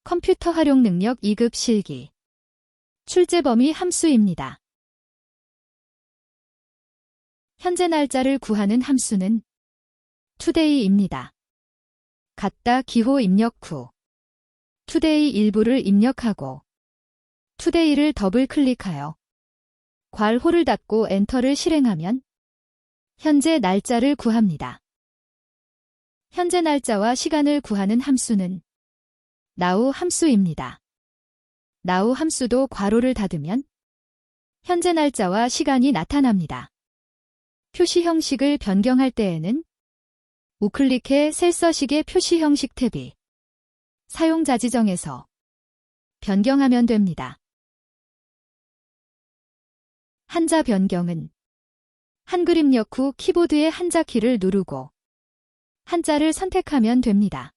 컴퓨터 활용 능력 2급 실기. 출제 범위 함수입니다. 현재 날짜를 구하는 함수는 today입니다. 갖다 기호 입력 후 today 일부를 입력하고 today를 더블 클릭하여 괄호를 닫고 엔터를 실행하면 현재 날짜를 구합니다. 현재 날짜와 시간을 구하는 함수는 now 함수입니다. now 함수도 괄호를 닫으면 현재 날짜와 시간이 나타납니다. 표시 형식을 변경할 때에는 우클릭해 셀서식의 표시 형식 탭이 사용자 지정에서 변경하면 됩니다. 한자 변경은 한글 입력 후 키보드의 한자 키를 누르고 한자를 선택하면 됩니다.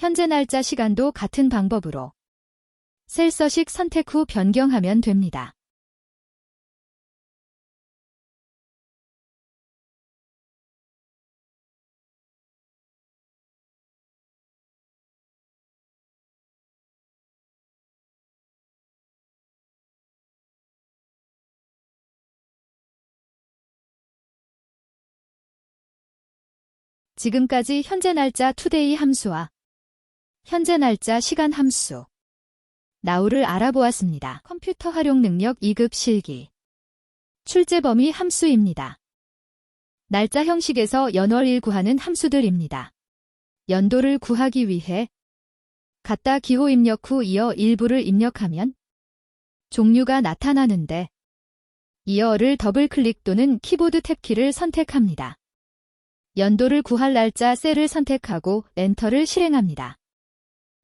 현재 날짜 시간도 같은 방법으로 셀서식 선택 후 변경하면 됩니다. 지금까지 현재 날짜 today 함수와 현재 날짜 시간 함수 now를 알아보았습니다. 컴퓨터 활용 능력 2급 실기. 출제 범위 함수입니다. 날짜 형식에서 연월일 구하는 함수들입니다. 연도를 구하기 위해 갖다 기호 입력 후 이어 일부를 입력하면 종류가 나타나는데 이어를 더블 클릭 또는 키보드 탭키를 선택합니다. 연도를 구할 날짜 셀을 선택하고 엔터를 실행합니다.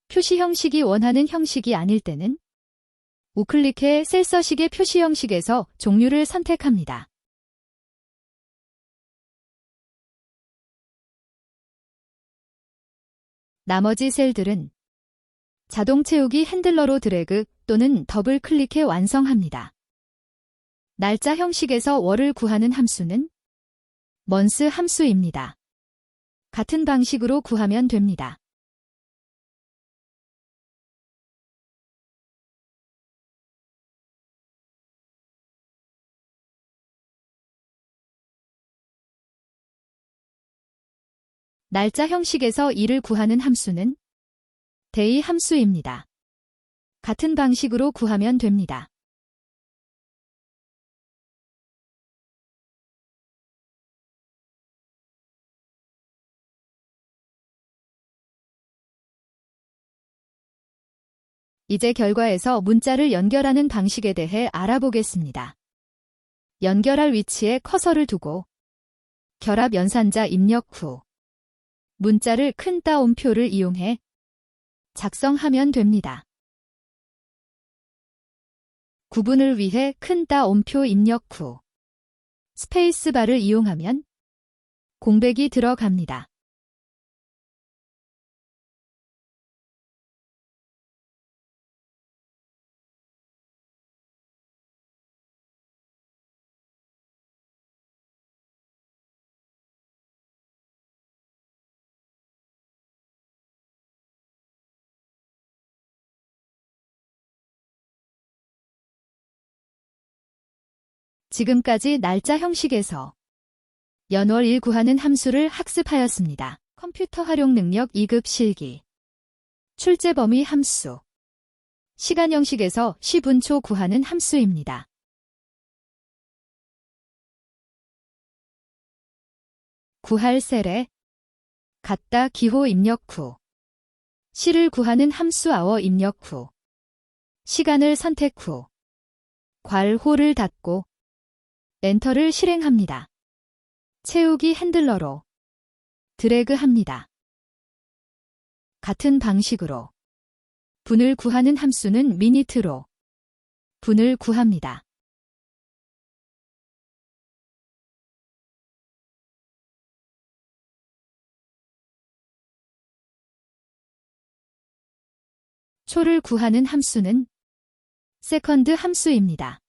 표시 형식이 원하는 형식이 아닐 때는 우클릭해 셀서식의 표시 형식에서 종류를 선택합니다. 나머지 셀들은 자동 채우기 핸들러로 드래그 또는 더블 클릭해 완성합니다. 날짜 형식에서 월을 구하는 함수는 month 함수입니다. 같은 방식으로 구하면 됩니다. 날짜 형식에서 일을 구하는 함수는 day 함수입니다. 같은 방식으로 구하면 됩니다. 이제 결과에서 문자를 연결하는 방식에 대해 알아보겠습니다. 연결할 위치에 커서를 두고 결합 연산자 입력 후 문자를 큰 따옴표를 이용해 작성하면 됩니다. 구분을 위해 큰 따옴표 입력 후 스페이스바를 이용하면 공백이 들어갑니다. 지금까지 날짜 형식에서 연월일 구하는 함수를 학습하였습니다. 컴퓨터 활용 능력 2급 실기. 출제 범위 함수. 시간 형식에서 시분초 구하는 함수입니다. 구할 셀에 갖다 기호 입력 후 시를 구하는 함수 hour 입력 후 시간을 선택 후 괄호를 닫고 엔터를 실행합니다. 채우기 핸들러로 드래그합니다. 같은 방식으로 분을 구하는 함수는 미니트로 분을 구합니다. 초를 구하는 함수는 세컨드 함수입니다.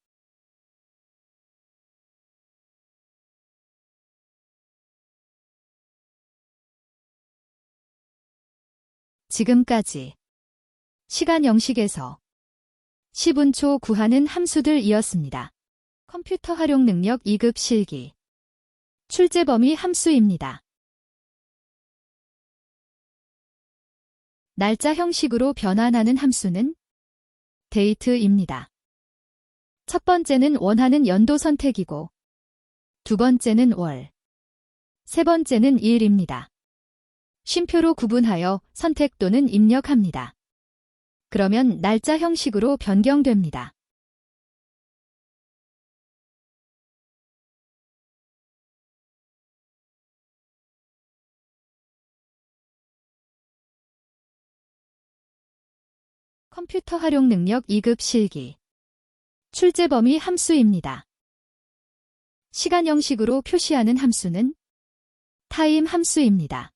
지금까지 시간 영식에서 10분 초 구하는 함수들이었습니다. 컴퓨터 활용 능력 2급 실기. 출제 범위 함수입니다. 날짜 형식으로 변환하는 함수는 date입니다. 첫 번째는 원하는 연도 선택이고, 두 번째는 월, 세 번째는 일입니다. 쉼표로 구분하여 선택 또는 입력합니다. 그러면 날짜 형식으로 변경됩니다. 컴퓨터 활용 능력 2급 실기. 출제 범위 함수입니다. 시간 형식으로 표시하는 함수는 타임 함수입니다.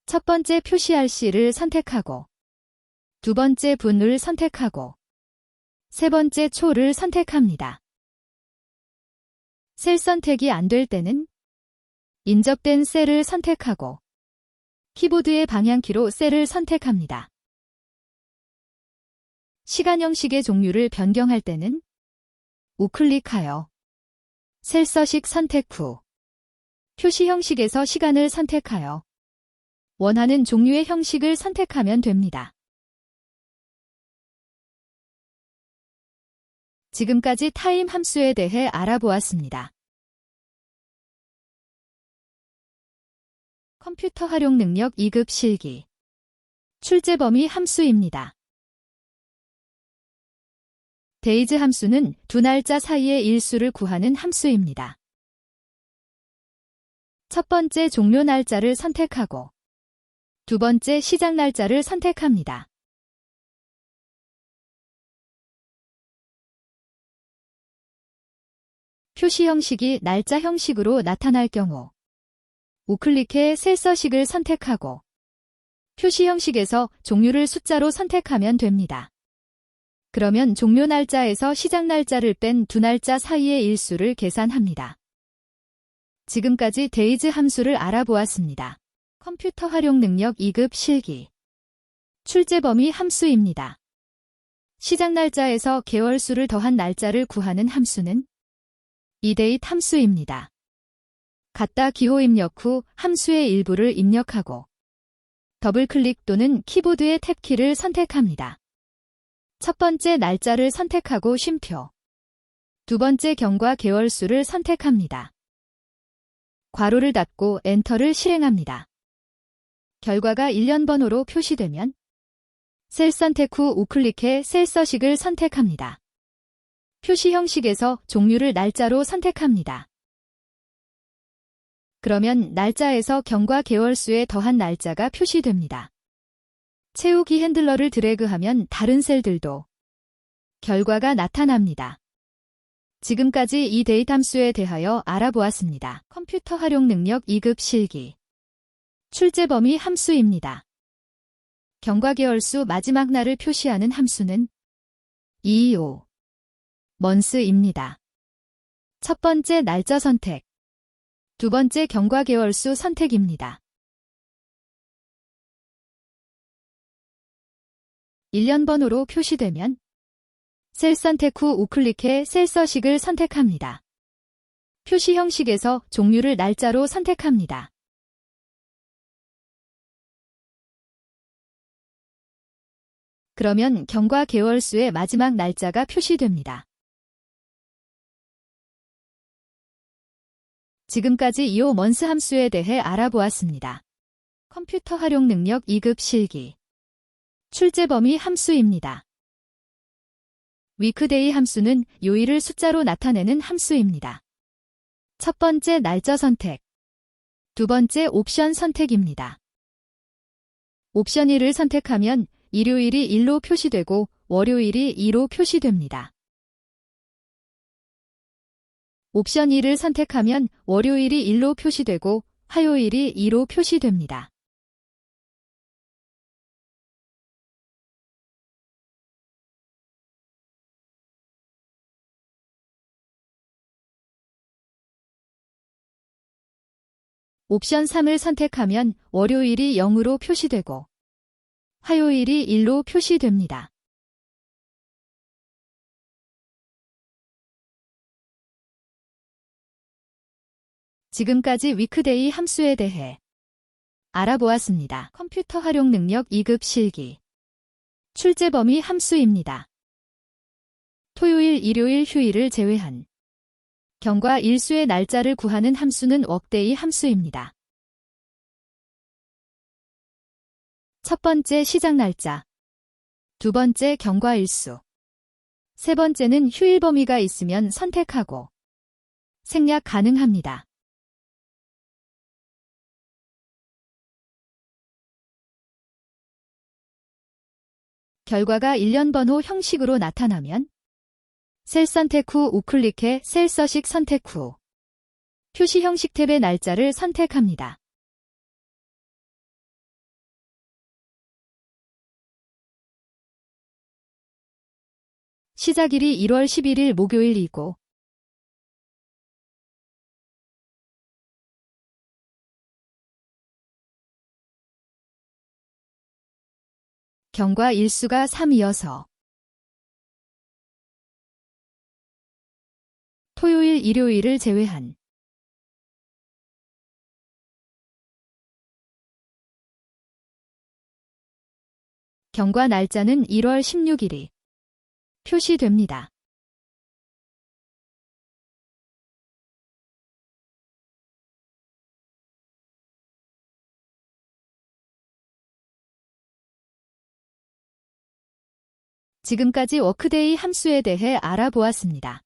첫 번째 표시할 C를 선택하고, 두 번째 분을 선택하고, 세 번째 초를 선택합니다. 셀 선택이 안 될 때는 인접된 셀을 선택하고, 키보드의 방향키로 셀을 선택합니다. 시간 형식의 종류를 변경할 때는 우클릭하여 셀 서식 선택 후 표시 형식에서 시간을 선택하여 원하는 종류의 형식을 선택하면 됩니다. 지금까지 타임 함수에 대해 알아보았습니다. 컴퓨터 활용 능력 2급 실기. 출제 범위 함수입니다. days 함수는 두 날짜 사이의 일수를 구하는 함수입니다. 첫 번째 종료 날짜를 선택하고, 두 번째 시작 날짜를 선택합니다. 표시 형식이 날짜 형식으로 나타날 경우 우클릭해 셀 서식을 선택하고 표시 형식에서 종류를 숫자로 선택하면 됩니다. 그러면 종료 날짜에서 시작 날짜를 뺀 두 날짜 사이의 일수를 계산합니다. 지금까지 days 함수를 알아보았습니다. 컴퓨터 활용 능력 2급 실기. 출제 범위 함수입니다. 시작 날짜에서 개월수를 더한 날짜를 구하는 함수는 이데이트 함수입니다. 갖다 기호 입력 후 함수의 일부를 입력하고 더블클릭 또는 키보드의 탭키를 선택합니다. 첫 번째 날짜를 선택하고 쉼표, 두 번째 경과 개월수를 선택합니다. 괄호를 닫고 엔터를 실행합니다. 결과가 1년 번호로 표시되면 셀 선택 후 우클릭해 셀 서식을 선택합니다. 표시 형식에서 종류를 날짜로 선택합니다. 그러면 날짜에서 경과 개월수에 더한 날짜가 표시됩니다. 채우기 핸들러를 드래그하면 다른 셀들도 결과가 나타납니다. 지금까지 이 데이트 함수에 대하여 알아보았습니다. 컴퓨터 활용 능력 2급 실기. 출제 범위 함수입니다. 경과 개월수 마지막 날을 표시하는 함수는 EO, month입니다. 첫 번째 날짜 선택, 두 번째 경과 개월수 선택입니다. 1년 번호로 표시되면 셀 선택 후 우클릭해 셀 서식을 선택합니다. 표시 형식에서 종류를 날짜로 선택합니다. 그러면 경과 개월수의 마지막 날짜가 표시됩니다. 지금까지 EO month 함수에 대해 알아보았습니다. 컴퓨터 활용 능력 2급 실기. 출제 범위 함수입니다. weekday 함수는 요일을 숫자로 나타내는 함수입니다. 첫 번째 날짜 선택, 두 번째 옵션 선택입니다. 옵션 1을 선택하면 일요일이 1로 표시되고 월요일이 2로 표시됩니다. 옵션 2를 선택하면 월요일이 1로 표시되고 화요일이 2로 표시됩니다. 옵션 3을 선택하면 월요일이 0으로 표시되고 화요일이 1로 표시됩니다. 지금까지 위크데이 함수에 대해 알아보았습니다. 컴퓨터 활용 능력 2급 실기. 출제 범위 함수입니다. 토요일, 일요일, 휴일을 제외한 경과 일수의 날짜를 구하는 함수는 웍데이 함수입니다. 첫 번째 시작 날짜, 두 번째 경과 일수, 세 번째는 휴일 범위가 있으면 선택하고 생략 가능합니다. 결과가 일련 번호 형식으로 나타나면 셀 선택 후 우클릭해 셀 서식 선택 후 표시 형식 탭의 날짜를 선택합니다. 시작일이 1월 11일 목요일이고 경과 일수가 3이어서 토요일, 일요일을 제외한 경과 날짜는 1월 16일이 표시됩니다. 지금까지 워크데이 함수에 대해 알아보았습니다.